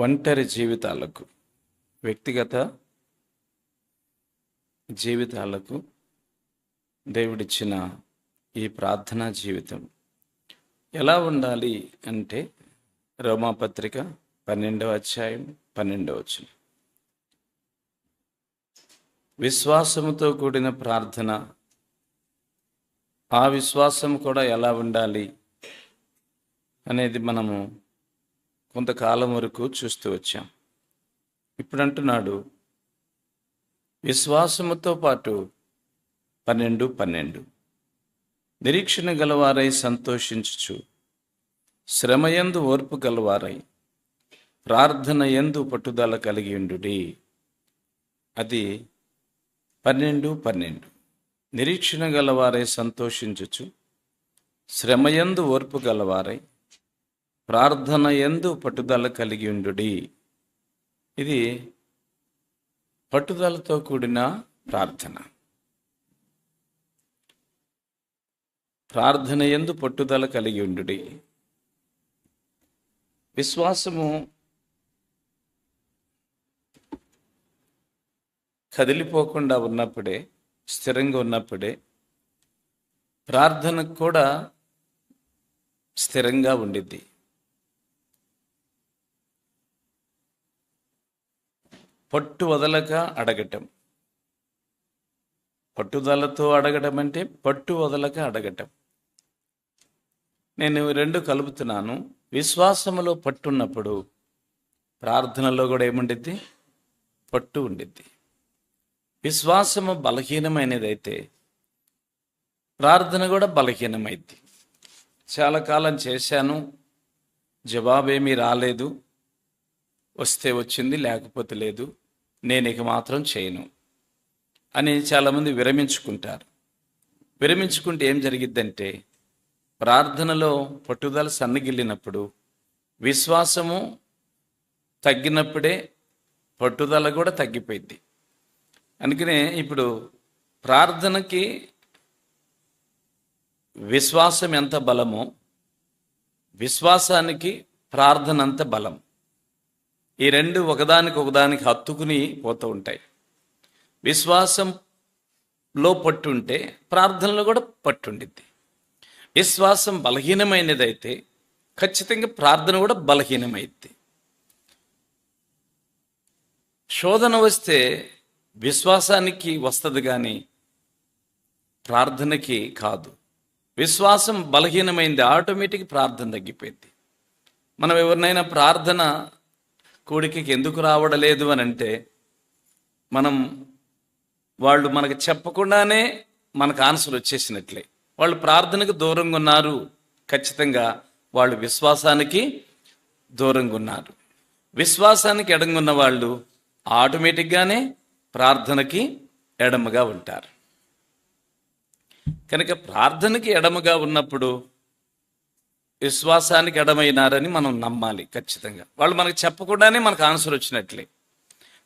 ఒంటరి జీవితాలకు, వ్యక్తిగత జీవితాలకు దేవుడిచ్చిన ఈ ప్రార్థనా జీవితం ఎలా ఉండాలి అంటే, రోమాపత్రిక 12వ అధ్యాయం 12వ వచనం, విశ్వాసముతో కూడిన ప్రార్థన. ఆ విశ్వాసం కూడా ఎలా ఉండాలి అనేది మనము కొంతకాలం వరకు చూస్తూ వచ్చాం. ఇప్పుడు అంటున్నాడు, విశ్వాసముతో పాటు 12 నిరీక్షణ గలవారై సంతోషించుచు, శ్రమయందు ఓర్పు గలవారై, ప్రార్థన యందు పట్టుదల కలిగి ఉండుడి. అది 12 నిరీక్షణ గలవారై సంతోషించుచు, శ్రమయందు ఓర్పు గలవారై, ప్రార్థన యందు పట్టుదల కలిగి ఉండుడి. ఇది పట్టుదలతో కూడిన ప్రార్థన. ప్రార్థన యందు పట్టుదల కలిగి ఉండుడి. విశ్వాసము కదిలిపోకుండా ఉన్నప్పుడే, స్థిరంగా ఉన్నప్పుడే ప్రార్థన కూడా స్థిరంగా ఉండిద్ది. పట్టు వదలక అడగటం. పట్టుదలతో అడగటం అంటే పట్టు వదలక అడగటం. నేను రెండు కలుపుతున్నాను. విశ్వాసములో పట్టున్నప్పుడు ప్రార్థనలో కూడా ఏముండిద్ది? పట్టు ఉండిద్ది. విశ్వాసము బలహీనమైనదైతే ప్రార్థన కూడా బలహీనమైద్ది. చాలా కాలం చేశాను, జవాబేమీ రాలేదు, వస్తే వచ్చింది, లేకపోతే లేదు, నేను ఇక మాత్రం చేయను అని చాలామంది విరమించుకుంటారు. విరమించుకుంటే ఏం జరిగిద్దంటే, ప్రార్థనలో పట్టుదల సన్నగిల్లినప్పుడు, విశ్వాసము తగ్గినప్పుడే పట్టుదల కూడా తగ్గిపోయింది. అందుకనే ఇప్పుడు ప్రార్థనకి విశ్వాసం ఎంత బలమో, విశ్వాసానికి ప్రార్థన అంత బలం. ఈ రెండు ఒకదానికి హత్తుకుని పోతూ ఉంటాయి. విశ్వాసంలో పట్టుంటే ప్రార్థనలో కూడా పట్టుండిద్ది. విశ్వాసం బలహీనమైనదైతే ఖచ్చితంగా ప్రార్థన కూడా బలహీనమైద్ది. శోధన వస్తే విశ్వాసానికి వస్తుంది కానీ ప్రార్థనకి కాదు. విశ్వాసం బలహీనమైంది, ఆటోమేటిక్ ప్రార్థన తగ్గిపోయింది. మనం ఎవరినైనా ప్రార్థన కూడికి ఎందుకు రావడలేదు అని అంటే, వాళ్ళు మనకు చెప్పకుండానే మనకు ఆన్సర్ వచ్చేసినట్లే. వాళ్ళు ప్రార్థనకు దూరంగా ఉన్నారు, ఖచ్చితంగా వాళ్ళు విశ్వాసానికి దూరంగా ఉన్నారు. విశ్వాసానికి ఎడంగున్న వాళ్ళు ఆటోమేటిక్గానే ప్రార్థనకి ఎడమగా ఉంటారు. కనుక ప్రార్థనకి ఎడమగా ఉన్నప్పుడు విశ్వాసానికి ఎడమైనారని మనం నమ్మాలి. ఖచ్చితంగా వాళ్ళు మనకు చెప్పకుండానే మనకు ఆన్సర్ వచ్చినట్లే.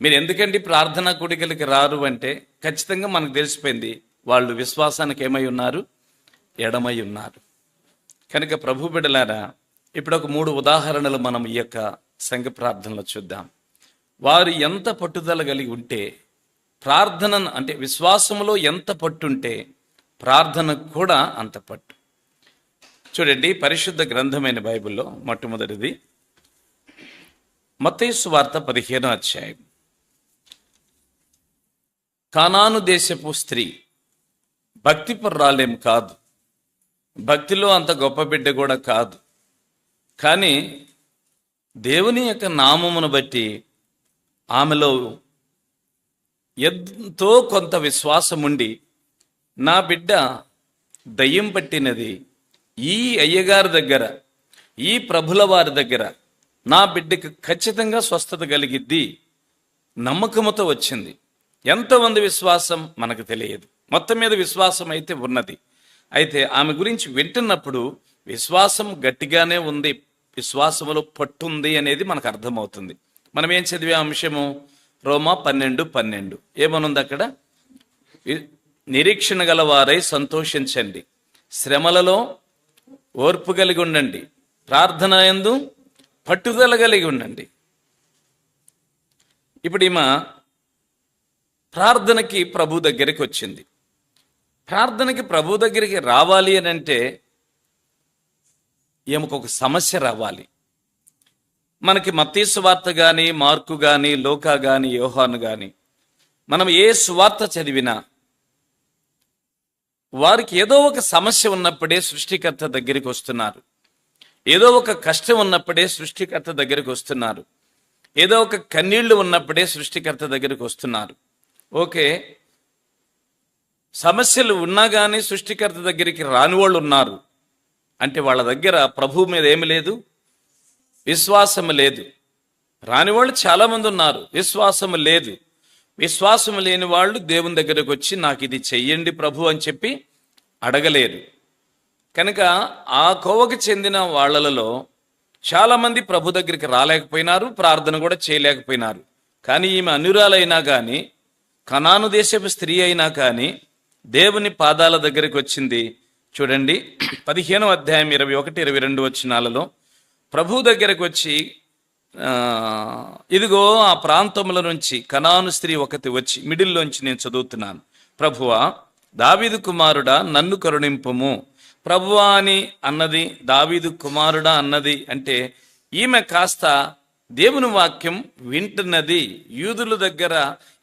మీరు ఎందుకంటే ప్రార్థనా కూడికలకి రారు అంటే ఖచ్చితంగా మనకు తెలిసిపోయింది, వాళ్ళు విశ్వాసానికి ఏమై ఉన్నారు? ఎడమై ఉన్నారు. కనుక ప్రభు బిడ్డలారా, ఇప్పుడు ఒక 3 ఉదాహరణలు మనం ఈ యొక్క సంఘ ప్రార్థనలో చూద్దాం. వారు ఎంత పట్టుదల కలిగి ఉంటే, ప్రార్థన అంటే విశ్వాసములో ఎంత పట్టుంటే ప్రార్థనకు కూడా అంత పట్టు. చూడండి, పరిశుద్ధ గ్రంథమైన బైబిల్లో మొట్టమొదటిది మత్తయి సువార్త 15వ అధ్యాయం. కానాను దేశపు స్త్రీ భక్తిపరురాలేం కాదు, భక్తిలో అంత గొప్ప బిడ్డ కూడా కాదు. కానీ దేవుని యొక్క నామమును బట్టి ఆమెలో ఎంతో కొంత విశ్వాసం ఉండి, నా బిడ్డ దయ్యం పట్టినది, ఈ అయ్యగారి దగ్గర, ఈ ప్రభుల వారి దగ్గర నా బిడ్డకు ఖచ్చితంగా స్వస్థత కలిగిద్ది, నమ్మకముతో వచ్చింది. ఎంతమంది విశ్వాసం మనకు తెలియదు, మొత్తం మీద విశ్వాసం అయితే ఉన్నది. అయితే ఆమె గురించి వింటున్నప్పుడు విశ్వాసం గట్టిగానే ఉంది, విశ్వాసములో పట్టుంది అనేది మనకు అర్థమవుతుంది. మనం ఏం చదివే అంశము? రోమా 12 ఏమనుంది అక్కడ? నిరీక్షణ గలవారై సంతోషించండి, శ్రమలలో ఓర్పు కలిగి ఉండండి, ప్రార్థన యందు పట్టుదల కలిగి ఉండండి. ఇప్పుడు ఈమె ప్రార్థనకి ప్రభు దగ్గరికి వచ్చింది. ప్రార్థనకి ప్రభు దగ్గరికి రావాలి అని అంటే ఈమెకు ఒక సమస్య రావాలి. మనకి మత్తయి సువార్త కానీ, మార్కు కానీ, లూకా కానీ, యోహాను కానీ, మనం ఏ సువార్త చదివినా వారికి ఏదో ఒక సమస్య ఉన్నప్పుడే సృష్టికర్త దగ్గరికి వస్తున్నారు. ఏదో ఒక కష్టం ఉన్నప్పుడే సృష్టికర్త దగ్గరికి వస్తున్నారు. ఏదో ఒక కన్నీళ్లు ఉన్నప్పుడే సృష్టికర్త దగ్గరికి వస్తున్నారు. ఓకే, సమస్యలు ఉన్నా కానీ సృష్టికర్త దగ్గరికి రాని వాళ్ళు ఉన్నారు అంటే వాళ్ళ దగ్గర ప్రభువు మీద ఏమి లేదు, విశ్వాసము లేదు. రాని వాళ్ళు చాలామంది ఉన్నారు, విశ్వాసము లేదు. విశ్వాసము లేని వాళ్ళు దేవుని దగ్గరకు వచ్చి నాకు ఇది చెయ్యండి ప్రభు అని చెప్పి అడగలేరు. కనుక ఆ కోవకు చెందిన వాళ్ళలో చాలామంది ప్రభు దగ్గరికి రాలేకపోయినారు, ప్రార్థన కూడా చేయలేకపోయినారు. కానీ ఈమె అన్యురాలైనా కానీ, కనాను దేశపు స్త్రీ అయినా కానీ దేవుని పాదాల దగ్గరికి వచ్చింది. చూడండి 15వ అధ్యాయం 21-22 వచనాలలో ప్రభు దగ్గరకు వచ్చి, ఇదిగో ఆ ప్రాంతముల నుంచి కనాను స్త్రీ ఒకటి వచ్చి, మిడిల్లోంచి నేను చదువుతున్నాను. ప్రభువా, దావీదు కుమారుడా నన్ను కరుణింపుము. ప్రభువా అని అన్నది, దావీదు కుమారుడా అన్నది అంటే ఈమె కాస్త దేవుని వాక్యం వింటున్నది, యూదుల దగ్గర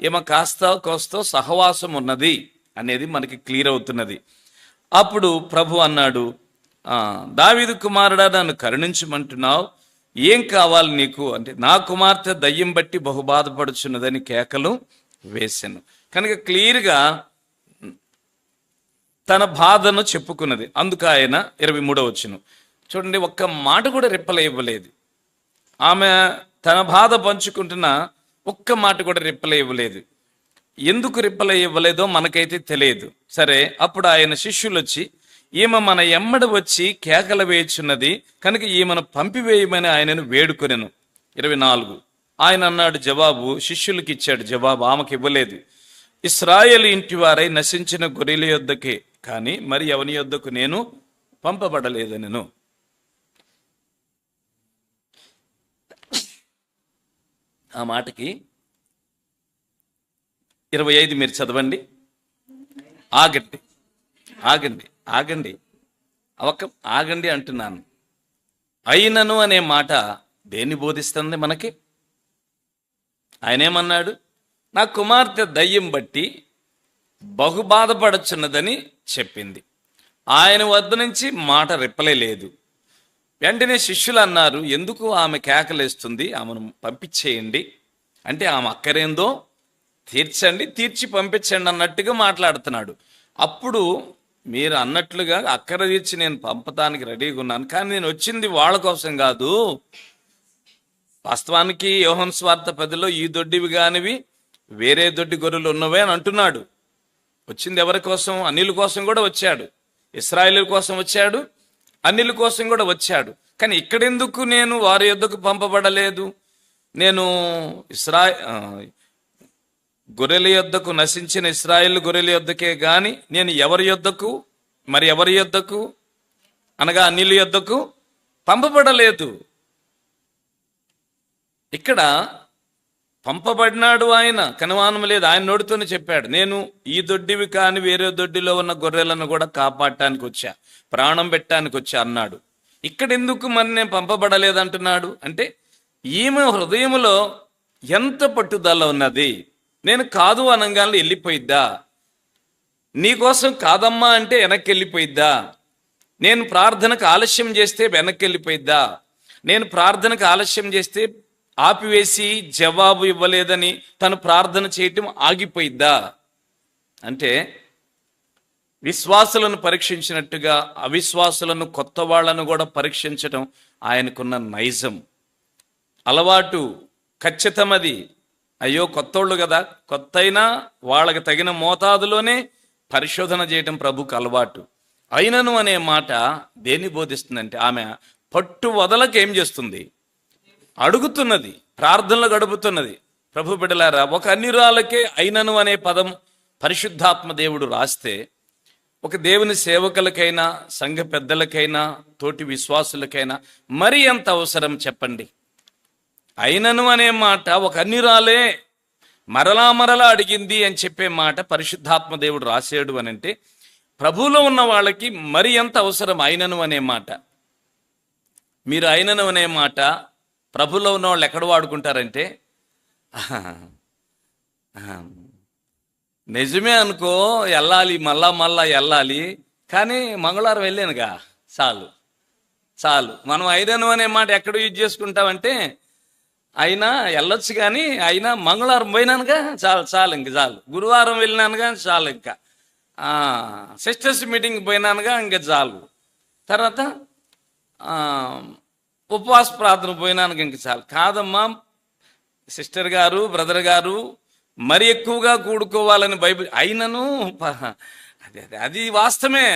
ఈమె కాస్త కోస్తో సహవాసం ఉన్నది అనేది మనకి క్లియర్ అవుతున్నది. అప్పుడు ప్రభు అన్నాడు, దావీదు కుమారుడా నన్ను కరుణించమంటున్నావు, ఏం కావాలి నీకు అంటే, నా కుమార్తె దయ్యం బట్టి బహు బాధపడుచున్నదని కేకలు వేశాను. కనుక క్లియర్గా తన బాధను చెప్పుకున్నది. అందుకు ఆయన 23వ వచనం చూడండి, ఒక్క మాట కూడా రిప్లై ఇవ్వలేదు. ఆమె తన బాధ పంచుకుంటున్న ఒక్క మాట కూడా రిప్లై ఇవ్వలేదు. ఎందుకు రిప్లై ఇవ్వలేదో మనకైతే తెలియదు. సరే, అప్పుడు ఆయన శిష్యులు వచ్చి, ఈమె మన ఎమ్మడ వచ్చి కేకలు వేయుచున్నది కనుక ఈమెను పంపివేయమని ఆయనను వేడుకొనెను. 24 ఆయన అన్నాడు జవాబు, శిష్యులకి ఇచ్చాడు జవాబు, ఆమెకు ఇవ్వలేదు. ఇశ్రాయేలు ఇంటి వారై నశించిన గొర్రెల యొద్దకే కానీ మరి ఎవని యొద్దకు నేను పంపబడలేదనెను. ఆ మాటకి 25 మీరు చదవండి. ఆగండి ఆగండి ఆగండి ఆగండి అంటున్నాను. అయినను అనే మాట దేన్ని బోధిస్తుంది మనకి? ఆయన ఏమన్నాడు? నా కుమార్తె దయ్యం బట్టి బహు బాధపడుచున్నదని చెప్పింది. ఆయన వద్ద నుంచి మాట రిప్లై లేదు. వెంటనే శిష్యులు అన్నారు, ఎందుకు ఆమె కేకలేస్తుంది, ఆమెను పంపించేయండి అంటే ఆమె అక్కరేందో తీర్చండి, తీర్చి పంపించండి అన్నట్టుగా మాట్లాడుతున్నాడు. అప్పుడు మీరు అన్నట్లుగా అక్కర తీర్చి నేను పంపటానికి రెడీగా ఉన్నాను, కానీ నేను వచ్చింది వాళ్ళ కోసం కాదు. వాస్తవానికి యోహాను సువార్త 10లో ఈ దొడ్డివి కానివి వేరే దొడ్డి గొర్రెలు ఉన్నవే అని అంటున్నాడు. వచ్చింది ఎవరి కోసం? అన్యుల కోసం కూడా వచ్చాడు, ఇశ్రాయేలు కోసం వచ్చాడు, అన్యుల కోసం కూడా వచ్చాడు. కానీ ఇక్కడెందుకు నేను వారి యొద్దకు పంపబడలేదు? నేను గొర్రెల యొద్దకు, నశించిన ఇశ్రాయేలు గొర్రెల యొద్దకే గాని నేను ఎవరి యొద్దకు, మరి ఎవరి యొద్దకు అనగా అన్యుల యొద్దకు పంపబడలేదు. ఇక్కడ పంపబడినాడు ఆయన, కనుమానం లేదు. ఆయన నోటితోనే చెప్పాడు, నేను ఈ దొడ్డివి కాని వేరే దొడ్డిలో ఉన్న గొర్రెలను కూడా కాపాడటానికి వచ్చా, ప్రాణం పెట్టడానికి వచ్చా అన్నాడు. ఇక్కడ ఎందుకు మరి నేను పంపబడలేదంటున్నాడు అంటే, ఈమె హృదయంలో ఎంత పట్టుదల ఉన్నది. నేను కాదు అనగానే వెళ్ళిపోయిద్దా? నీకోసం కాదమ్మా అంటే వెనక్కి వెళ్ళిపోయిద్దా? నేను ప్రార్థనకు ఆలస్యం చేస్తే వెనక్కి వెళ్ళిపోయిద్దా? నేను ప్రార్థనకు ఆలస్యం చేస్తే ఆపివేసి జవాబు ఇవ్వలేదని తను ప్రార్థన చేయటం ఆగిపోయిద్దా? అంటే విశ్వాసులను పరీక్షించినట్టుగా అవిశ్వాసులను, కొత్త వాళ్లను కూడా పరీక్షించటం ఆయనకున్న నైజం, అలవాటు, ఖచ్చితమది. అయ్యో కొత్తోళ్ళు కదా, కొత్త అయినా వాళ్ళకి తగిన మోతాదులోనే పరిశోధన చేయటం ప్రభుకు అలవాటు. అయినను అనే మాట దేన్ని బోధిస్తుందంటే, ఆమె పట్టు వదలకు ఏం చేస్తుంది? అడుగుతున్నది, ప్రార్థనలు గడుపుతున్నది. ప్రభు బిడ్డలారా, ఒక అన్యురాలకే అయినను అనే పదం పరిశుద్ధాత్మ దేవుడు రాస్తే, ఒక దేవుని సేవకులకైనా, సంఘ పెద్దలకైనా, తోటి విశ్వాసులకైనా మరి ఎంత అవసరం చెప్పండి? అయినను అనే మాట ఒక అన్యురాలే మరలా మరలా అడిగింది అని చెప్పే మాట పరిశుద్ధాత్మ దేవుడు రాశాడు అని అంటే ప్రభువులో ఉన్న వాళ్ళకి మరి ఎంత అవసరం అయినను అనే మాట. మీరు అయినను అనే మాట ప్రభులో ఉన్న వాళ్ళు ఎక్కడ వాడుకుంటారంటే, నిజమే అనుకో, వెళ్ళాలి, మళ్ళా వెళ్ళాలి, కానీ మంగళవారం వెళ్ళానుగా చాలు చాలు. మనం అయినను అనే మాట ఎక్కడ యూజ్ చేసుకుంటామంటే, అయినా వెళ్ళొచ్చు కానీ అయినా మంగళవారం పోయినానుగా చాలు చాలు, ఇంక చాలు. గురువారం వెళ్ళినానుగా చాలు, ఇంకా సిస్టర్స్ మీటింగ్ పోయినానుగా ఇంకా చాలు. తర్వాత ఉపవాస ప్రార్థన పోయినానుగా ఇంక చాలు. కాదమ్మా సిస్టర్ గారు, బ్రదర్ గారు, మరి ఎక్కువగా కూడుకోవాలని బైబిల్ అయినను అది అది అది వాస్తవమే,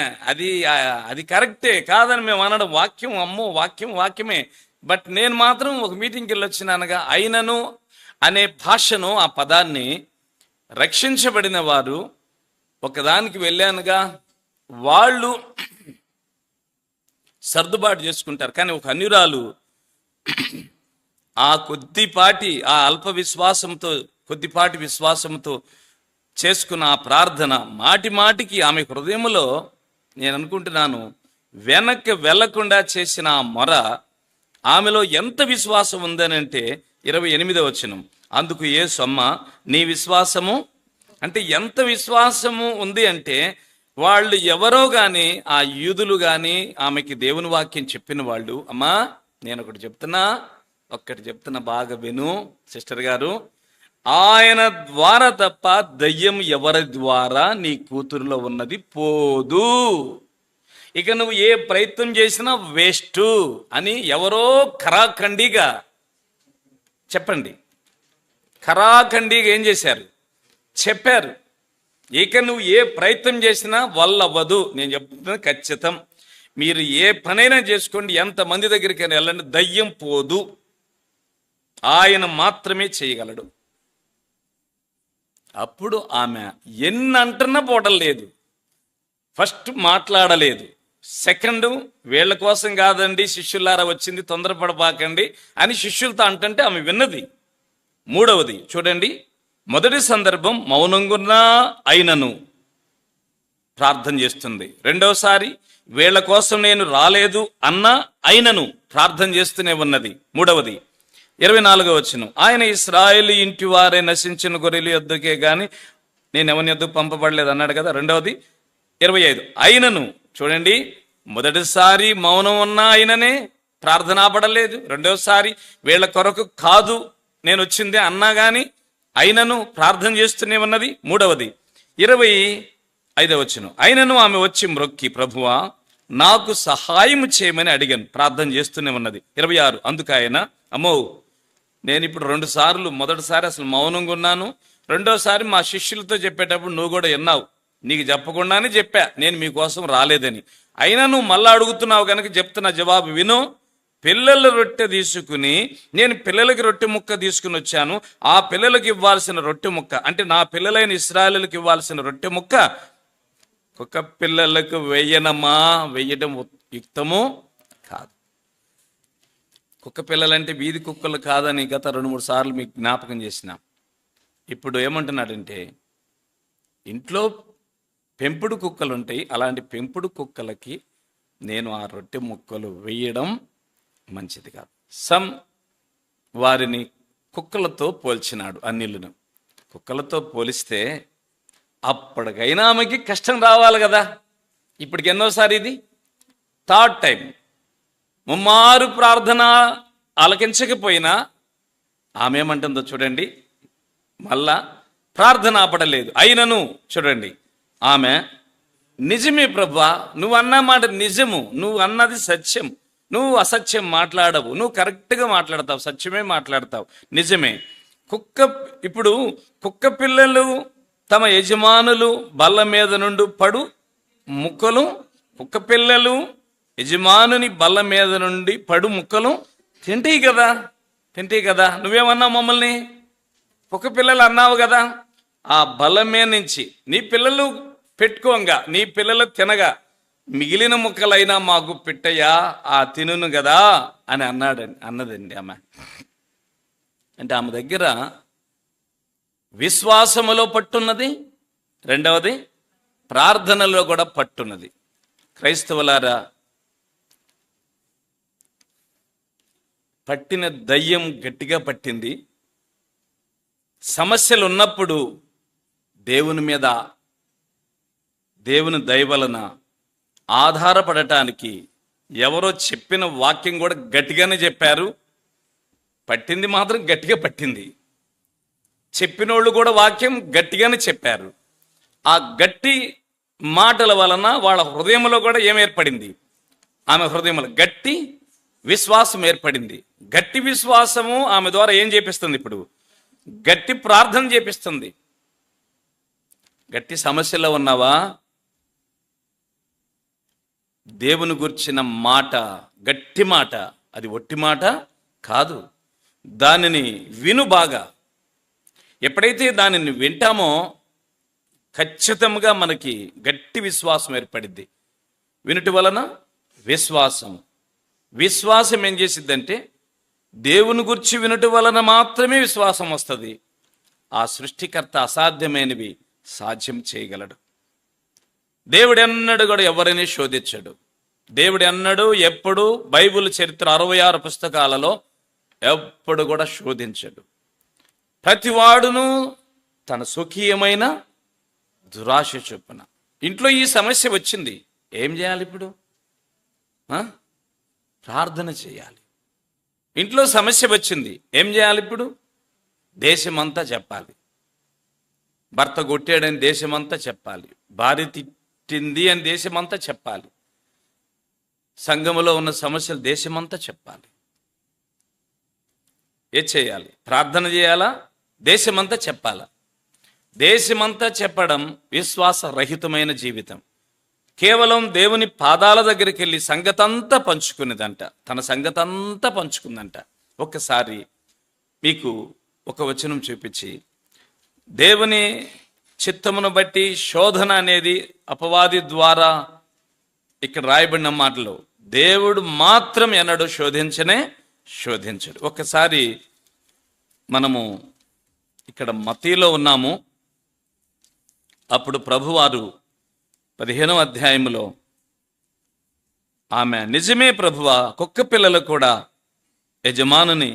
అది కరెక్టే, కాదని మేము అనడం. వాక్యం అమ్మో, వాక్యమే. బట్ నేను మాత్రం ఒక మీటింగ్కి వెళ్ళొచ్చినానుగా అయినను అనే భాషను, ఆ పదాన్ని రక్షించబడిన వారు ఒకదానికి వెళ్ళానుగా వాళ్ళు సర్దుబాటు చేసుకుంటారు. కానీ ఒక అన్యురాలు ఆ కొద్దిపాటి, ఆ అల్ప విశ్వాసంతో, కొద్దిపాటి విశ్వాసంతో చేసుకున్న ఆ ప్రార్థన మాటికి ఆమె హృదయంలో, నేను అనుకుంటున్నాను, వెనక్కి వెళ్లకుండా చేసిన ఆ మొర ఆమెలో ఎంత విశ్వాసం ఉందనంటే 28వ వచనం, అందుకు యేసు, అమ్మ నీ విశ్వాసము, అంటే ఎంత విశ్వాసము ఉంది అంటే వాళ్ళు ఎవరో కానీ, ఆ యూదులు కానీ ఆమెకి దేవుని వాక్యం చెప్పిన వాళ్ళు, అమ్మా నేను ఒక్కటి చెప్తున్నా బాగా విను సిస్టర్ గారు, ఆయన ద్వారా తప్ప దయ్యం ఎవరి ద్వారా నీ కూతురులో ఉన్నది పోదు, ఇక నువ్వు ఏ ప్రయత్నం చేసినా వేస్ట్ అని ఎవరో ఖరాఖండిగా చెప్పండి, ఖరాఖండిగా ఏం చేశారు, చెప్పారు. ఇక నువ్వు ఏ ప్రయత్నం చేసినా వల్లవ్వదు. నేను చెప్తున్నది ఖచ్చితం. మీరు ఏ పనైనా చేసుకోండి, ఎంతమంది దగ్గరికి వెళ్ళండి, దయ్యం పోదు, ఆయన మాత్రమే చేయగలడు. అప్పుడు ఆమె ఎన్నంటున్నా పోవడం లేదు, ఫస్ట్ మాట్లాడలేదు, సెకండ్ వీళ్ళ కోసం కాదండి శిష్యులారా వచ్చింది, తొందరపడబాకండి అని శిష్యులతో అంటుంటే ఆమె విన్నది. మూడవది చూడండి, మొదటి సందర్భం మౌనంగున్నా అయినను ప్రార్థన చేస్తుంది. రెండవసారి వీళ్ళ కోసం నేను రాలేదు అన్న అయినను ప్రార్థన చేస్తూనే ఉన్నది. మూడవది 24వ వచనం, ఆయన ఇశ్రాయేలు ఇంటి వారే నశించిన గొర్రెలు యొద్దకే గాని నేను ఎవరి యొద్దకు పంపబడలేదు అన్నాడు కదా. రెండవది 25, అయినను చూడండి, మొదటిసారి మౌనం ఉన్నా అయిననే ప్రార్థన పడలేదు. రెండవసారి వీళ్ళ కొరకు కాదు నేను వచ్చింది అన్నా గాని అయినను ప్రార్థన చేస్తూనే ఉన్నది. మూడవది 25వ వచనం, అయినను ఆమె వచ్చి మ్రొక్కి, ప్రభువా నాకు సహాయం చేయమని అడిగాను, ప్రార్థన చేస్తూనే ఉన్నది. 26, అందుకు ఆయన, అమ్మో నేను ఇప్పుడు 2 సార్లు, మొదటిసారి అసలు మౌనంగా ఉన్నాను, రెండోసారి మా శిష్యులతో చెప్పేటప్పుడు నువ్వు కూడా విన్నావు, నీకు చెప్పకుండానే చెప్పా నేను మీకోసం రాలేదని, అయినా నువ్వు మళ్ళా అడుగుతున్నావు కనుక చెప్తున్న జవాబు విను. పిల్లల రొట్టె తీసుకుని నేను పిల్లలకి రొట్టె ముక్క తీసుకుని వచ్చాను, ఆ పిల్లలకి ఇవ్వాల్సిన రొట్టె ముక్క, అంటే నా పిల్లలైన ఇశ్రాయేలుకి ఇవ్వాల్సిన రొట్టె ముక్క కుక్క పిల్లలకు వెయ్యడం యుక్తము కాదు. కుక్క పిల్లలంటే వీధి కుక్కలు కాదని గత 2-3 సార్లు మీకు జ్ఞాపకం చేసిన. ఇప్పుడు ఏమంటున్నాడంటే, ఇంట్లో పెంపుడు కుక్కలు ఉంటాయి, అలాంటి పెంపుడు కుక్కలకి నేను ఆ రొట్టె ముక్కలు వేయడం మంచిది కాదు. వారిని కుక్కలతో పోల్చినాడు. అన్నిలను కుక్కలతో పోలిస్తే అప్పటికైనా ఆమెకి కష్టం రావాలి కదా. ఇప్పటికి ఎన్నోసారి ఇది 3rd టైం, ముమ్మారు ప్రార్థన ఆలకించకపోయినా ఆమె ఏమంటుందో చూడండి, మళ్ళా ప్రార్థన ఆపడలేదు. అయినను చూడండి, ఆమె నిజమే ప్రభువా, నువ్వు అన్న మాట నిజము, నువ్వు అన్నది సత్యం, నువ్వు అసత్యం మాట్లాడవు, నువ్వు కరెక్ట్గా మాట్లాడతావు, సత్యమే మాట్లాడతావు, నిజమే. ఇప్పుడు కుక్క పిల్లలు తమ యజమానులు బల్ల మీద నుండి పడు ముక్కలు, కుక్క పిల్లలు యజమానుని బల్ల మీద నుండి పడు ముక్కలు తింటాయి కదా. నువ్వేమన్నావు మమ్మల్ని, కుక్క పిల్లలు అన్నావు కదా, ఆ బల్ల మీద నుంచి నీ పిల్లలు పెట్టుకోంగా, నీ పిల్లలు తినగా మిగిలిన ముక్కలైనా మాకు పెట్టయ్యా, ఆ తినును కదా అని అన్నదండి ఆమె. అంటే ఆమె దగ్గర విశ్వాసములో పట్టున్నది, రెండవది ప్రార్థనలో కూడా పట్టున్నది. క్రైస్తవులారా, పట్టిన దయ్యం గట్టిగా పట్టింది. సమస్యలు ఉన్నప్పుడు దేవుని మీద, దేవుని దయ వలన ఆధారపడటానికి ఎవరో చెప్పిన వాక్యం కూడా గట్టిగానే చెప్పారు. పట్టింది మాత్రం గట్టిగా పట్టింది. చెప్పినోళ్ళు కూడా వాక్యం గట్టిగానే చెప్పారు. ఆ గట్టి మాటల వలన వాళ్ళ హృదయంలో కూడా ఏం ఏర్పడింది? ఆమె హృదయంలో గట్టి విశ్వాసం ఏర్పడింది. గట్టి విశ్వాసము ఆమె ద్వారా ఏం చేపిస్తుంది? ఇప్పుడు గట్టి ప్రార్థన చేపిస్తుంది. గట్టి సమస్యలో ఉన్నావా? దేవుని గురించిన మాట, గట్టి మాట, అది ఒట్టి మాట కాదు. దానిని విను బాగా. ఎప్పుడైతే దానిని వింటామో ఖచ్చితంగా మనకి గట్టి విశ్వాసం ఏర్పడిద్ది. వినుటి వలన విశ్వాసం. విశ్వాసం ఏం చేసిద్దంటే, దేవుని గురించి వినుటి వలన మాత్రమే విశ్వాసం వస్తుంది. ఆ సృష్టికర్త అసాధ్యమైనవి సాధ్యం చేయగలడు. దేవుడు ఎన్నడూ కూడా ఎవరిని శోధించడు. దేవుడు ఎన్నడూ ఎప్పుడు బైబిల్ చరిత్ర 66 పుస్తకాలలో ఎప్పుడు కూడా శోధించడు. ప్రతివాడును తన స్వకీయమైన దురాశ చొప్పున. ఇంట్లో ఈ సమస్య వచ్చింది, ఏం చేయాలి ఇప్పుడు? ప్రార్థన చేయాలి. ఇంట్లో సమస్య వచ్చింది, ఏం చేయాలి ఇప్పుడు? దేశమంతా చెప్పాలి. భర్త కొట్టాడని దేశమంతా చెప్పాలి. భార్య తిట్టింది అని దేశమంతా చెప్పాలి. సంఘములో ఉన్న సమస్యలు దేశమంతా చెప్పాలి. ఏ చేయాలి? ప్రార్థన చేయాలా? దేశమంతా చెప్పాలా? దేశమంతా చెప్పడం విశ్వాసరహితమైన జీవితం. కేవలం దేవుని పాదాల దగ్గరికి వెళ్ళి సంగతంతా పంచుకునేదంట. తన సంగతంతా పంచుకుందంట. ఒక్కసారి మీకు ఒక వచనం చూపించి, దేవుని చిత్తమును బట్టి శోధన అనేది అపవాది ద్వారా ఇక్కడ రాయబడిన మాటలు, దేవుడు మాత్రం ఎన్నడూ శోధించడు. ఒక్కసారి మనము ఇక్కడ మత్తీలో ఉన్నాము. అప్పుడు ప్రభువారు 15వ అధ్యాయంలో ఆమె, నిజమే ప్రభువా, కుక్క పిల్లలు కూడా యజమానుని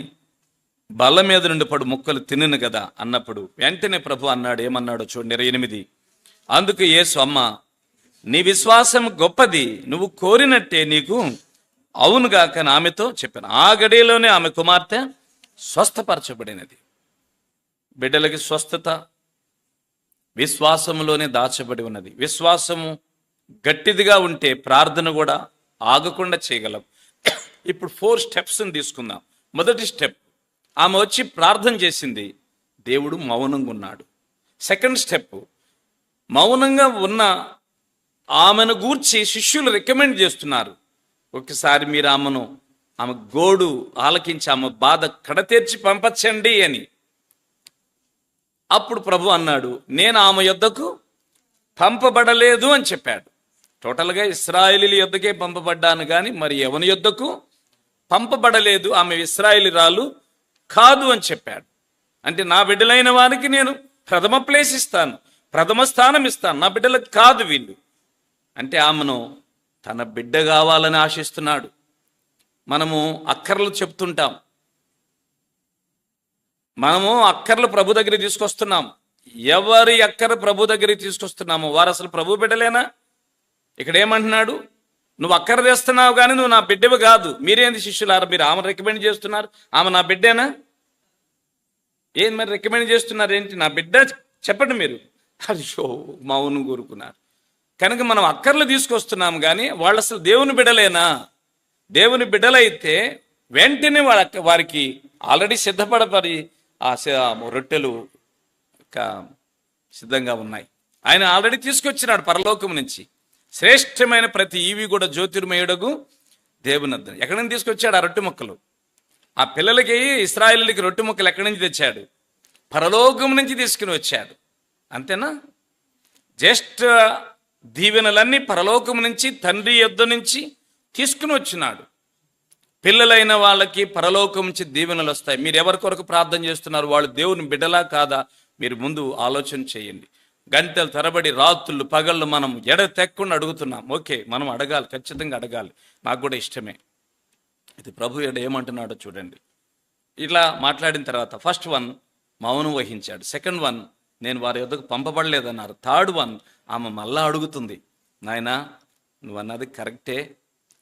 బల్ల మీద నుండి పడు ముక్కలు తినను కదా అన్నప్పుడు వెంటనే ప్రభు అన్నాడు, ఏమన్నాడో చూడండి 28. అందుకు యేసు, అమ్మ, నీ విశ్వాసం గొప్పది, నువ్వు కోరినట్టే నీకు అవునుగాక అని ఆమెతో చెప్పాను. ఆ గడియలోనే ఆమె కుమార్తె స్వస్థపరచబడినది. బిడ్డలకి స్వస్థత విశ్వాసములోనే దాచబడి ఉన్నది. విశ్వాసము గట్టిదిగా ఉంటే ప్రార్థన కూడా ఆగకుండా చేయగలం. ఇప్పుడు 4 స్టెప్స్ని తీసుకుందాం. మొదటి స్టెప్, ఆమె వచ్చి ప్రార్థన చేసింది, దేవుడు మౌనంగా ఉన్నాడు. సెకండ్ స్టెప్, మౌనంగా ఉన్న ఆమెను గూర్చి శిష్యులు రికమెండ్ చేస్తున్నారు, ఒకసారి మీరు ఆమె గోడు ఆలకించి ఆమె బాధ కడతీర్చి పంపచ్చండి అని. అప్పుడు ప్రభు అన్నాడు, నేను ఆమె యొద్దకు పంపబడలేదు అని చెప్పాడు. టోటల్గా ఇశ్రాయేలీల యొద్దకే పంపబడ్డాను కానీ మరి ఎవని యొద్దకు పంపబడలేదు, ఆమె ఇశ్రాయేలీరాలు కాదు అని చెప్పాడు. అంటే నా బిడ్డలైన వారికి నేను ప్రథమ ప్లేస్ ఇస్తాను, ప్రథమ స్థానం ఇస్తాను, నా బిడ్డలకు కాదు వీళ్ళు. అంటే ఆమెను తన బిడ్డ కావాలని ఆశిస్తున్నాడు. మనము అక్కర్లు చెప్తుంటాం, మనము అక్కర్లు ప్రభు దగ్గరికి తీసుకొస్తున్నాం. ఎవరి అక్కర ప్రభు దగ్గరికి తీసుకొస్తున్నామో వారు అసలు ప్రభు బిడ్డలేనా? ఇక్కడ ఏమంటున్నాడు, నువ్వు అక్కర తెస్తున్నావు కానీ నువ్వు నా బిడ్డవి కాదు. మీరేంది శిష్యులారా, మీరు ఆమె రికమెండ్ చేస్తున్నారు, ఆమె నా బిడ్డేనా? ఏం మరి రికమెండ్ చేస్తున్నారు ఏంటి? నా బిడ్డ చెప్పండి మీరు. అయ్యో, మౌనం కోరుకున్నారు. కనుక మనం అక్కర్లు తీసుకొస్తున్నాం కానీ వాళ్ళు అసలు దేవుని బిడ్డలేనా? దేవుని బిడ్డలైతే వెంటనే వారికి ఆల్రెడీ సిద్ధపడపడి ఆ రొట్టెలు సిద్ధంగా ఉన్నాయి. ఆయన ఆల్రెడీ తీసుకొచ్చినాడు పరలోకం నుంచి. శ్రేష్టమైన ప్రతి ఈవి కూడా జ్యోతిర్మయుడగు దేవునద్దు. ఎక్కడి నుంచి తీసుకొచ్చాడు ఆ రొట్టె ముక్కలు? ఆ పిల్లలకి, ఇశ్రాయేలులకి రొట్టె ముక్కలు ఎక్కడి నుంచి తెచ్చాడు? పరలోకం నుంచి తీసుకుని వచ్చాడు. అంతేనా? జస్ట్ దీవెనలన్నీ పరలోకం నుంచి, తండ్రి యొద్ద నుంచి తీసుకుని వచ్చినాడు. పిల్లలైన వాళ్ళకి పరలోకం నుంచి దీవెనలు వస్తాయి. మీరు ఎవరి కొరకు ప్రార్థన చేస్తున్నారు? వాళ్ళు దేవుని బిడ్డలా కాదా? మీరు ముందు ఆలోచన చేయండి. గంటలు తరబడి రాత్రులు పగళ్ళు మనం ఎడతెక్కకుండా అడుగుతున్నాం. ఓకే, మనం అడగాలి, ఖచ్చితంగా అడగాలి, నాకు కూడా ఇష్టమే. ఇది ప్రభు ఏమంటున్నాడో చూడండి. ఇలా మాట్లాడిన తర్వాత ఫస్ట్ వన్ మౌనం వహించాడు. సెకండ్ వన్, నేను వారి యొద్దకు పంపబడలేదన్నారు. థర్డ్ వన్, ఆమె మళ్ళా అడుగుతుంది, నాయనా నువ్వు అన్నది కరెక్టే,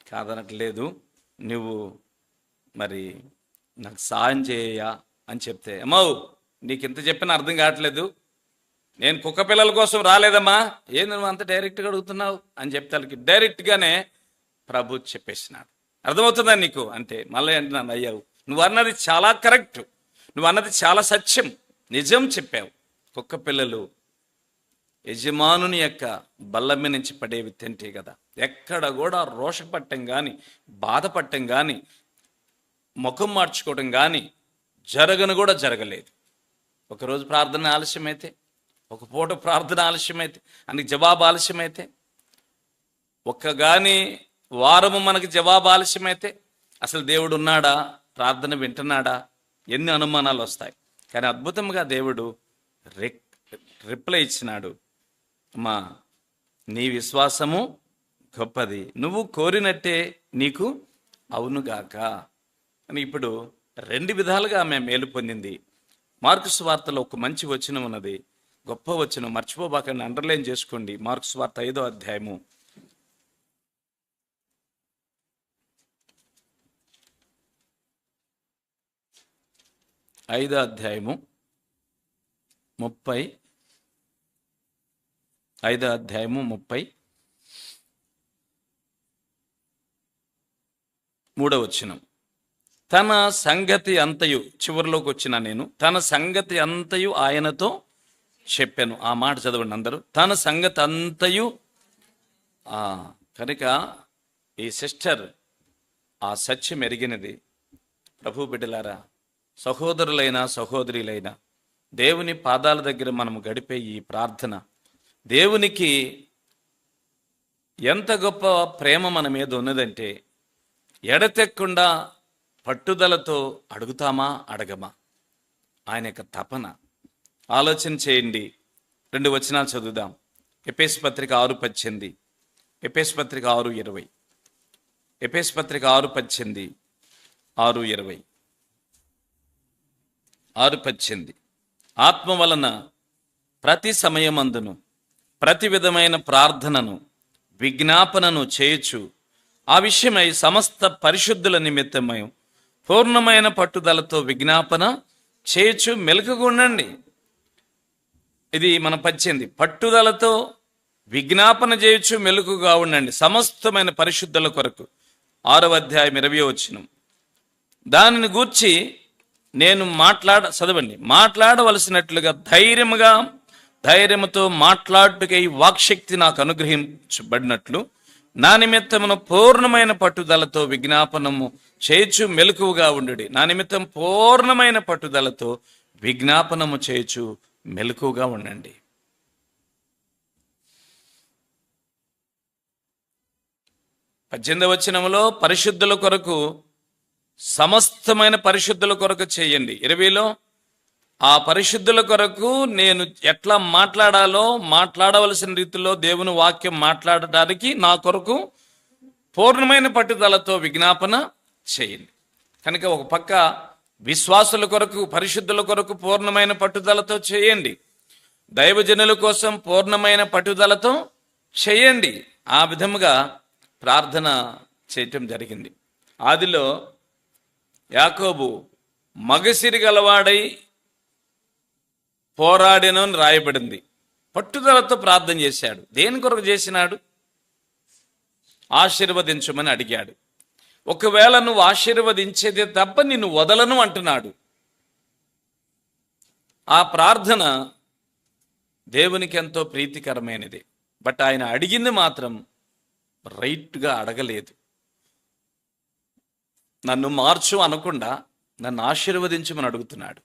కాదనట్లేదు, నువ్వు మరి నాకు సాయం చేయా అని చెప్తే, అమ్మో నీకు ఇంత చెప్పినా అర్థం కావట్లేదు, నేను కుక్క పిల్లల కోసం రాలేదమ్మా, ఏం నువ్వు అంత డైరెక్ట్గా అడుగుతున్నావు అని చెప్తే వాళ్ళకి డైరెక్ట్గానే ప్రభు చెప్పేసినాడు. అర్థమవుతుందా నీకు అంటే? మళ్ళీ అంటున్నాను, అయ్యావు, నువ్వు అన్నది చాలా కరెక్ట్, నువ్వు అన్నది చాలా సత్యం, నిజం చెప్పావు. కుక్క పిల్లలు యజమానుని యొక్క బల్లమ్మి నుంచి పడేవి తింటే కదా. ఎక్కడ కూడా రోషపట్టం కానీ, బాధపడటం కానీ, ముఖం మార్చుకోవడం కానీ జరగను కూడా జరగలేదు. ఒకరోజు ప్రార్థన ఆలస్యమైతే, ఒక పూట ప్రార్థన ఆలస్యమైతే, అందుకు జవాబు ఆలస్యమైతే, కానీ వారము మనకి జవాబు ఆలస్యమైతే అసలు దేవుడు ఉన్నాడా, ప్రార్థన వింటున్నాడా, ఎన్ని అనుమానాలు వస్తాయి. కానీ అద్భుతంగా దేవుడు రిప్లై ఇచ్చినాడు, అమ్మా నీ విశ్వాసము గొప్పది, నువ్వు కోరినట్టే నీకు అవునుగాక అని. ఇప్పుడు రెండు విధాలుగా ఆమె మేలు పొందింది. మార్కు సువార్తలో ఒక మంచి వచనం ఉన్నది, గొప్ప వచనం, మర్చిపోబాకండి, అండర్లైన్ చేసుకోండి. మార్కు సువార్త 5వ అధ్యాయము 30 వచనం. తన సంగతి అంతయు, చివరిలోకి వచ్చిన నేను, తన సంగతి అంతయు ఆయనతో చెప్పాను. ఆ మాట చదవండి అందరూ, తన సంగతి అంతయు. కనుక ఈ సిస్టర్ ఆ సత్యం ఎరిగినది. ప్రభు బిడ్డలారా, సహోదరులైనా సహోదరులైనా, దేవుని పాదాల దగ్గర మనం గడిపే ఈ ప్రార్థన, దేవునికి ఎంత గొప్ప ప్రేమ మన మీద ఉన్నదంటే, ఎడతెక్కకుండా పట్టుదలతో అడుగుతామా అడగమా, ఆయన యొక్క తపన. ఆలోచన చేయండి. 2 వచనాలు చదువుదాం. ఎఫెసు పత్రిక 6:18, ఎఫెసు పత్రిక 6:20, ఎఫెసు పత్రిక 6:18, 6:20, 6:18. ఆత్మ వలన ప్రతి సమయమందును ప్రతి విధమైన ప్రార్థనను విజ్ఞాపనను చేయొచ్చు, ఆ విషయమై సమస్త పరిశుద్ధుల నిమిత్తమై పూర్ణమైన పట్టుదలతో విజ్ఞాపన చేయొచ్చు, మెలకుగా ఉండండి. ఇది మన 18. పట్టుదలతో విజ్ఞాపన చేయొచ్చు, మెలకుగా ఉండండి, సమస్తమైన పరిశుద్ధుల కొరకు. 6వ అధ్యాయం 20వ వచనం. దానిని గూర్చి నేను చదవండి, మాట్లాడవలసినట్లుగా ధైర్యముతో మాట్లాడుటకై వాక్శక్తి నాకు అనుగ్రహించబడినట్లు నా నిమిత్తమును పూర్ణమైన పట్టుదలతో విజ్ఞాపనము చేయొచ్చు, మెలకువగా ఉండు. నా నిమిత్తం పూర్ణమైన పట్టుదలతో విజ్ఞాపనము చేయొచ్చు, మెలకువగా ఉండండి. పద్దెనిమిదవ వచనములో పరిశుద్ధుల కొరకు, సమస్తమైన పరిశుద్ధుల కొరకు చేయండి. 20లో ఆ పరిశుద్ధుల కొరకు నేను ఎట్లా మాట్లాడాలో, మాట్లాడవలసిన రీతిలో దేవుని వాక్యం మాట్లాడటానికి నా కొరకు పూర్ణమైన పట్టుదలతో విజ్ఞాపన చేయండి. కనుక ఒక పక్క విశ్వాసుల కొరకు, పరిశుద్ధుల కొరకు పూర్ణమైన పట్టుదలతో చేయండి, దైవజనుల కోసం పూర్ణమైన పట్టుదలతో చేయండి. ఆ విధముగా ప్రార్థన చేయటం జరిగింది. ఆదిలో యాకోబు మగసిరి గలవాడై పోరాడెను అని రాయబడింది. పట్టుదలతో ప్రార్థన చేశాడు. దేని కొరకు చేసినాడు? ఆశీర్వదించమని అడిగాడు. ఒకవేళ నువ్వు ఆశీర్వదించేదే తప్ప నిన్ను వదలను అంటున్నాడు. ఆ ప్రార్థన దేవునికి ఎంతో ప్రీతికరమైనది. బట్ ఆయన అడిగింది మాత్రం రైట్గా అడగలేదు. నన్ను మార్చు అనకుండా నన్ను ఆశీర్వదించమని అడుగుతున్నాడు.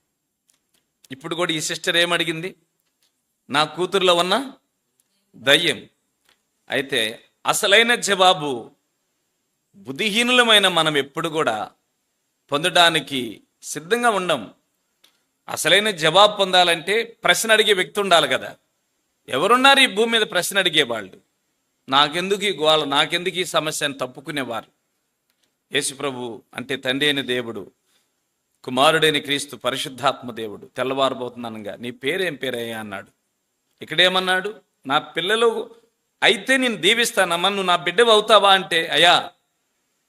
ఇప్పుడు కూడా ఈ సిస్టర్ ఏమడిగింది? నా కూతురులో ఉన్న దయ్యం. అయితే అసలైన జవాబు బుద్ధిహీనులమైన మనం ఎప్పుడు కూడా పొందడానికి సిద్ధంగా ఉండం. అసలైన జవాబు పొందాలంటే ప్రశ్న అడిగే వ్యక్తి ఉండాలి కదా. ఎవరున్నారు ఈ భూమి మీద ప్రశ్న అడిగేవాళ్ళు? నాకెందుకు ఈ గోల, నాకెందుకు ఈ సమస్య అని తప్పుకునేవారు. యేసుప్రభు అంటే తండ్రి అయిన దేవుడు, కుమారుడైన క్రీస్తు, పరిశుద్ధాత్మ దేవుడు తెల్లవారబోతున్నానుగా నీ పేరేం పేరయ్యా అన్నాడు. ఇక్కడేమన్నాడు? నా పిల్లలు అయితే నేను దీవిస్తానమ్మా, నువ్వు నా బిడ్డవు అవుతావా అంటే, అయ్యా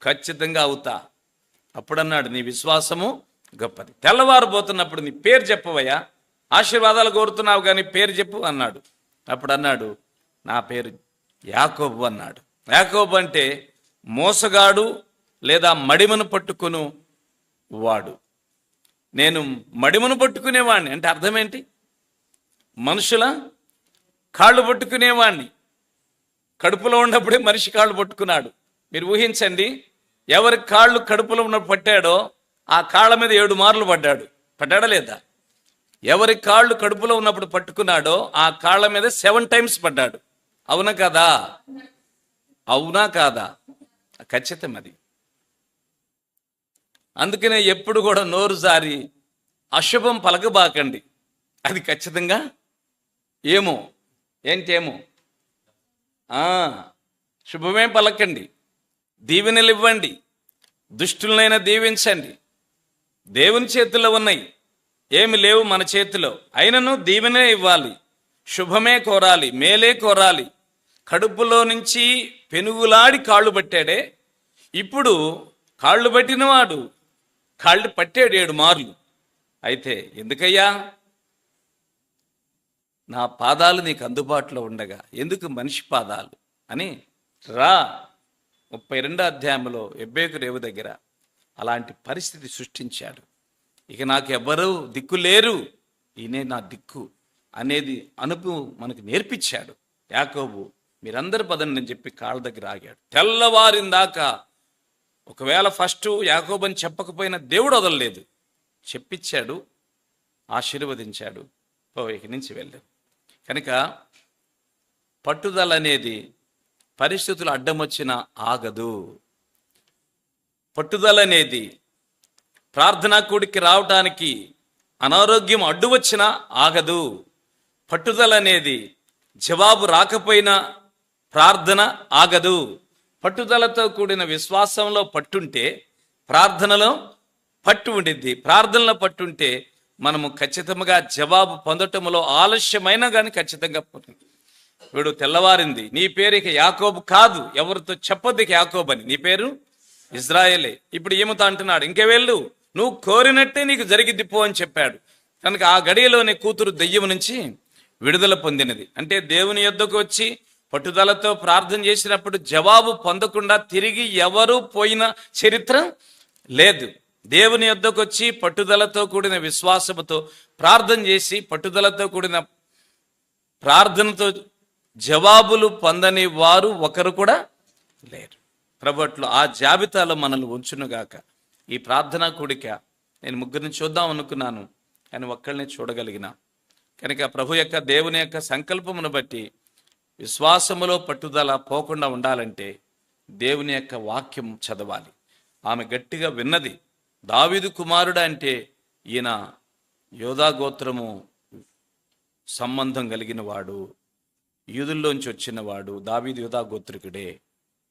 ఖచ్చితంగా అవుతా. అప్పుడన్నాడు, నీ విశ్వాసము గొప్పది. తెల్లవారబోతున్నప్పుడు నీ పేరు చెప్పవయ్యా, ఆశీర్వాదాలు కోరుతున్నావు కానీ పేరు చెప్పు అన్నాడు. అప్పుడు అన్నాడు, నా పేరు యాకోబు అన్నాడు. యాకోబు అంటే మోసగాడు లేదా మడిమను పట్టుకును వాడు. నేను మడిమను పట్టుకునేవాడిని అంటే అర్థం ఏంటి? మనుషుల కాళ్ళు పట్టుకునేవాడిని. కడుపులో ఉన్నప్పుడే మనిషి కాళ్ళు పట్టుకున్నాడు. మీరు ఊహించండి, ఎవరి కాళ్ళు కడుపులో ఉన్నప్పుడు పట్టాడో ఆ కాళ్ళ మీద 7 మార్లు పడ్డాడా లేదా? ఎవరి కాళ్ళు కడుపులో ఉన్నప్పుడు పట్టుకున్నాడో ఆ కాళ్ళ మీద 7 టైమ్స్ పడ్డాడు. అవునా కాదా? అవునా కాదా? ఖచ్చితం అది. అందుకనే ఎప్పుడు కూడా నోరు జారి అశుభం పలకబాకండి. అది ఖచ్చితంగా ఏంటేమో శుభమే పలకండి, దీవెనలు ఇవ్వండి, దుష్టులనైనా దీవించండి. దేవుని చేతిలో ఉన్నాయి, ఏమి లేవు మన చేతిలో. అయినను దీవెనే ఇవ్వాలి, శుభమే కోరాలి, మేలే కోరాలి. కడుపులో నుంచి పెనుగులాడి కాళ్ళు పట్టాడే, ఇప్పుడు కాళ్ళు పట్టినవాడు కాళ్ళు పట్టాడు 7 మార్లు. అయితే ఎందుకయ్యా నా పాదాలు నీకు అందుబాటులో ఉండగా ఎందుకు మనిషి పాదాలు అని రా 32 అధ్యాయంలో ఎబ్బేకు రేవు దగ్గర అలాంటి పరిస్థితి సృష్టించాడు. ఇక నాకు ఎవ్వరూ దిక్కు లేరు, ఈయనే నా దిక్కు అనేది అనుభవం మనకు నేర్పించాడు. యాకోబు మీరందరు పదండి అని చెప్పి కాళ్ళ దగ్గర ఆగాడు. తెల్లవారిందాకా ఒకవేళ ఫస్ట్ యాకోబు అని చెప్పకపోయినా దేవుడు వదలలేదు, చెప్పించాడు, ఆశీర్వదించాడు, ఇక్కడి నుంచి వెళ్ళాడు. కనుక పట్టుదల అనేది పరిస్థితులు అడ్డం వచ్చినా ఆగదు. పట్టుదల అనేది ప్రార్థనా కూడికి రావటానికి అనారోగ్యం అడ్డు వచ్చినా ఆగదు. పట్టుదల అనేది జవాబు రాకపోయినా ప్రార్థన ఆగదు. పట్టుదలతో కూడిన విశ్వాసంలో పట్టుంటే ప్రార్థనలో పట్టు ఉండిద్ది. ప్రార్థనలో పట్టుంటే మనము ఖచ్చితంగా జవాబు పొందటంలో ఆలస్యమైనా కానీ ఖచ్చితంగా వీడు తెల్లవారింది, నీ పేరు ఇక యాకోబు కాదు, ఎవరితో చెప్పొద్దు ఇక యాకోబు అని, నీ పేరు ఇజ్రాయేలే. ఇప్పుడు ఏమితో అంటున్నాడు, ఇంకే వెళ్ళు, నువ్వు కోరినట్టే నీకు జరిగిద్ది పో అని చెప్పాడు. కనుక ఆ గడియలోనే కూతురు దెయ్యం నుంచి విడుదల పొందినది. అంటే దేవుని యొద్దకు వచ్చి పట్టుదలతో ప్రార్థన చేసినప్పుడు జవాబు పొందకుండా తిరిగి ఎవరూ పోయిన చరిత్ర లేదు. దేవుని యొద్దకు వచ్చి పట్టుదలతో కూడిన విశ్వాసముతో ప్రార్థన చేసి పట్టుదలతో కూడిన ప్రార్థనతో జవాబులు పొందని వారు ఒకరు కూడా లేరు. ప్రభుత్వం ఆ జాబితాలో మనల్ని ఉంచునుగాక. ఈ ప్రార్థనా కూడిక నేను ముగ్గురిని చూద్దాం అనుకున్నాను, కానీ ఒక్కళ్ళని చూడగలిగిన. కనుక ప్రభు యొక్క దేవుని యొక్క సంకల్పమును బట్టి విశ్వాసములో పట్టుదల పోకుండా ఉండాలంటే దేవుని యొక్క వాక్యం చదవాలి. ఆమె గట్టిగా విన్నది. దావీదు కుమారుడు అంటే ఈయన యోధా గోత్రము సంబంధం కలిగిన వాడు, యూదుల్లోంచి వచ్చినవాడు. దావీదు యోధా గోత్రికుడే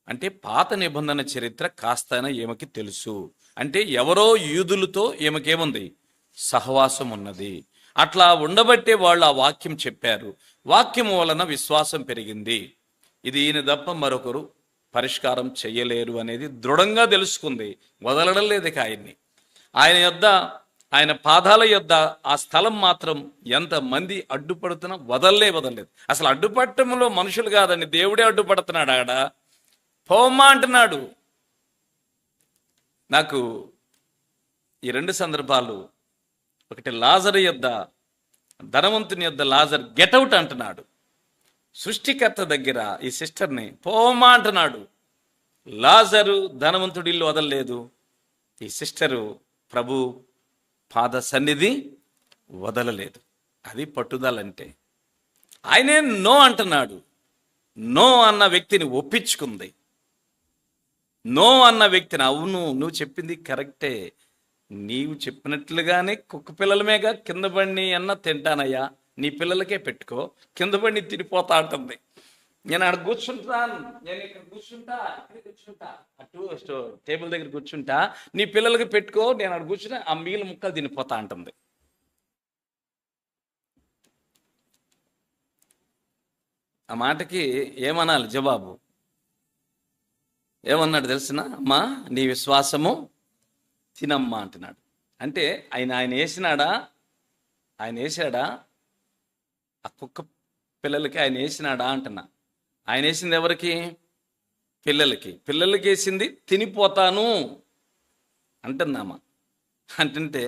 అంటే పాత నిబంధన చరిత్ర కాస్తైనా ఈమెకి తెలుసు. అంటే ఎవరో యూదులతో ఈమెకేముంది, సహవాసం ఉన్నది. అట్లా ఉండబట్టే వాళ్ళు ఆ వాక్యం చెప్పారు. వాక్యం వలన విశ్వాసం పెరిగింది. ఇది ఈయన తప్ప మరొకరు పరిష్కారం చెయ్యలేరు అనేది దృఢంగా తెలుసుకుంది. వదలడం లేదు ఇక ఆయన్ని. ఆయన యొద్ద, ఆయన పాదాల యొద్ద ఆ స్థలం మాత్రం ఎంతమంది అడ్డుపడుతున్నా వదలలేదు. అసలు అడ్డుపట్టడంలో మనుషులు కాదండి, దేవుడే అడ్డుపడుతున్నాడు. ఆడ పోమ్మా అంటున్నాడు. నాకు ఈ 2 సందర్భాలు, ఒకటి లాజరు యొద్ద, ధనవంతుని యొద్ద లాజర్ గెటౌట్ అంటున్నాడు. సృష్టికర్త దగ్గర ఈ సిస్టర్ని పోమ్మా అంటున్నాడు. లాజరు ధనవంతుడి ఇల్లు వదలలేదు, ఈ సిస్టరు ప్రభు పాద సన్నిధి వదలలేదు. అది పట్టుదలంటే. ఆయనే నో అంటున్నాడు. నో అన్న వ్యక్తిని ఒప్పించుకుంది. నో అన్న వ్యక్తిని, అవును నువ్వు చెప్పింది కరెక్టే, నీవు చెప్పినట్లుగానే కుక్క పిల్లలమేగా, కింద పడి అన్న తింటానయ్యా, నీ పిల్లలకే పెట్టుకో, కింద పడి తినిపోతా అంటుంది. నేను అక్కడ కూర్చుంటాను, నేను ఇక్కడ కూర్చుంటా, ఇక్కడ కూర్చుంటా, అటు టేబుల్ దగ్గర కూర్చుంటా, నీ పిల్లలకి పెట్టుకో, నేను అక్కడ కూర్చుంటా, ఆ మిగిలిన ముక్కలు తినిపోతా అంటుంది. ఆ మాటకి ఏమనాలి జవాబు? ఏమన్నాడు తెలిసిన? అమ్మా నీ విశ్వాసము తినమ్మా అంటున్నాడు. అంటే ఆయన వేసినాడా? ఆయన వేసాడా? ఆ కుక్క పిల్లలకి ఆయన వేసినాడా అంటున్నా. ఆయన వేసింది ఎవరికి? పిల్లలకి వేసింది తినిపోతాను అంటున్నామా. అంటుంటే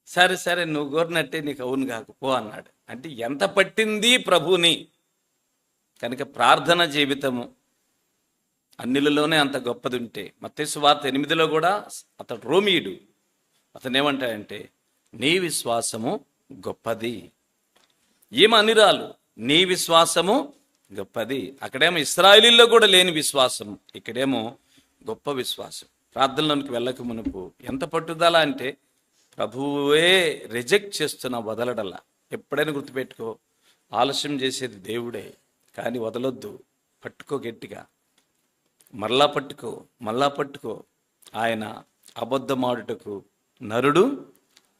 సరే సరే నువ్వు కోరినట్టే నీకు అవును కాకపో అన్నాడు. అంటే ఎంత పట్టింది ప్రభుని. కనుక ప్రార్థన జీవితము అన్నిలలోనే అంత గొప్పది ఉంటే, మత్తయి సువార్త 8లో కూడా అతడు రోమీయుడు, అతను ఏమంటాడంటే నీ విశ్వాసము గొప్పది. ఏమ అనిరాలు, నీ విశ్వాసము గొప్పది. అక్కడేమో ఇశ్రాయేలీల్లో కూడా లేని విశ్వాసం, ఇక్కడేమో గొప్ప విశ్వాసం. ప్రార్థనలోనికి వెళ్ళక మునుపు ఎంత పట్టుదల అంటే ప్రభువే రిజెక్ట్ చేస్తున్న వదలడల్లా. ఎప్పుడైనా గుర్తుపెట్టుకో, ఆలస్యం చేసేది దేవుడే, కానీ వదలొద్దు. పట్టుకో గట్టిగా, మరలా పట్టుకో. ఆయన అబద్ధమాడుటకు నరుడు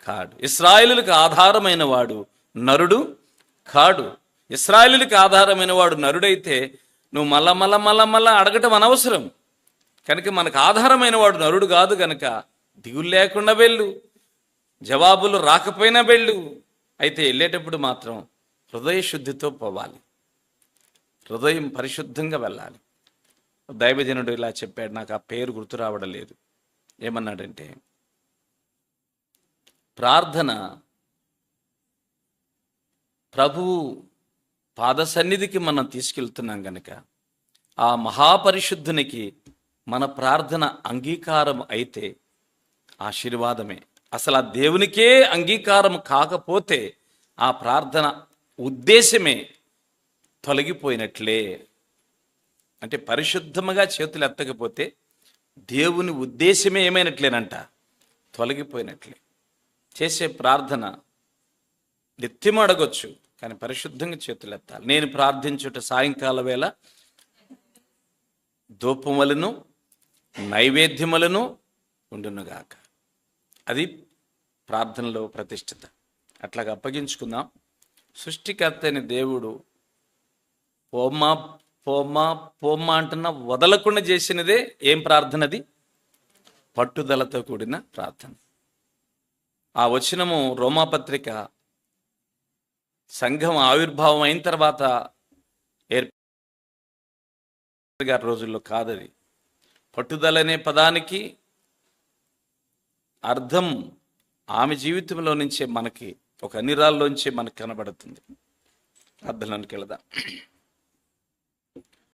కాడు. ఇశ్రాయేలులకు ఆధారమైన వాడు నరుడు కాడు. ఇశ్రాయేలులకు ఆధారమైన వాడు నరుడైతే నువ్వు మళ్ళా అడగటం అనవసరం. కనుక మనకు ఆధారమైన వాడు నరుడు కాదు కనుక దిగులు లేకుండా వెళ్ళు, జవాబులు రాకపోయినా వెళ్ళు. అయితే వెళ్ళేటప్పుడు మాత్రం హృదయ శుద్ధితో పోవాలి, హృదయం పరిశుద్ధంగా వెళ్ళాలి. దైవజనుడు ఇలా చెప్పాడు, నాకు ఆ పేరు గుర్తు రావడం లేదు. ఏమన్నాడంటే ప్రార్థన ప్రభువు పాద సన్నిధికి మనం తీసుకెళ్తున్నాం కనుక ఆ మహాపరిశుద్ధునికి మన ప్రార్థన అంగీకారం అయితే ఆశీర్వాదమే. అసలు ఆ దేవునికే అంగీకారం కాకపోతే ఆ ప్రార్థన ఉద్దేశమే తొలగిపోయినట్లే. అంటే పరిశుద్ధముగా చేతులు ఎత్తకపోతే దేవుని ఉద్దేశమే ఏమైనట్లేనంట, తొలగిపోయినట్లే. చేసే ప్రార్థన నిత్యం అడగొచ్చు, కానీ పరిశుద్ధంగా చేతులు ఎత్తాలి. నేను ప్రార్థించుట సాయంకాల వేళ ధూపములను నైవేద్యములను ఉండునుగాక. అది ప్రార్థనలో ప్రతిష్ఠిత. అట్లాగా అప్పగించుకుందాం. సృష్టికర్త అయిన దేవుడు పోమ్మా అంటున్నా వదలకుండా చేసినదే ఏం ప్రార్థన? అది పట్టుదలతో కూడిన ప్రార్థన. ఆ వచనము రోమాపత్రిక సంఘం ఆవిర్భావం అయిన తర్వాత గారి రోజుల్లో కాదది. పట్టుదలనే పదానికి అర్థం ఆమె జీవితంలో నుంచే మనకి, ఒక అన్నిరాల్లోంచే మనకు కనబడుతుంది. ప్రార్థనలోనికి వెళదాం.